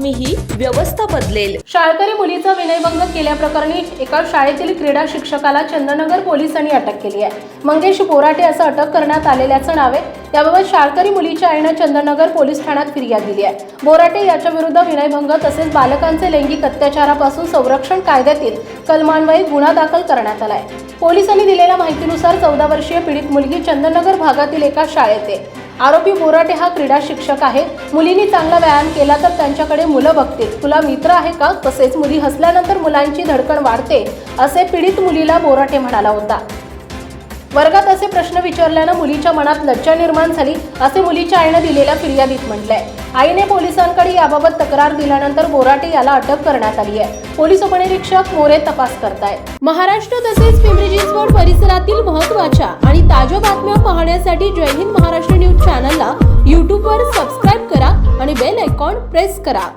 ही व्यवस्था बदलेल। शाळकरी मुलीचा विनयभंग केल्याप्रकरणी एका शाळेतील क्रीडा शिक्षकाला चंद्रनगर पोलिसांनी अटक केली आहे। मंगेश बोराटे असं अटक करण्यात आलेल्याचं नाव आहे। याबाबत शाळकरी मुलीच्या आईने चंद्रनगर पोलीस ठाण्यात फिर्याद दिली आहे। बोराटे याच्या विरुद्ध विनयभंग तसेच बालकांचे लैंगिक अत्याचारापासून संरक्षण कायद्यातील कलमान्वये गुन्हा दाखल करण्यात आलाय। पोलिसांनी दिलेल्या माहितीनुसार 14 वर्षीय पीडित मुलगी चंद्रनगर भागातील एका शाळेत आहे। आरोपी बोराटे हा क्रीडा शिक्षक आहे। मुलींनी चांगला व्यायाम केला तर त्यांच्याकडे मुलं बघतील। तुला मित्र आहे का? तसेच मुली हसल्यानंतर मुलांची धडकण वाढते असे पीडित मुलीला बोराटे म्हणाला होता। वर्गात असे प्रश्न विचारल्याने मुलीच्या मनात लज्जा निर्माण झाली असे मुलीच्या आईने दिलेल्या फिर्यादीत म्हटलंय। आईने पोलिसांकडे याबाबत तक्रार दिल्यानंतर बोराटे याला अटक करण्यात आली आहे। पोलीस उपनिरीक्षक मोरे तपास करतायत। महाराष्ट्र तसेच पिंपरी चिंचवड परिसरातील महत्त्वाच्या आणि ताज्या बातम्या पाहण्यासाठी जय हिंद महाराष्ट्र न्यूज चॅनलला YouTube वर सबस्क्राइब करा आणि बेल आयकॉन प्रेस करा।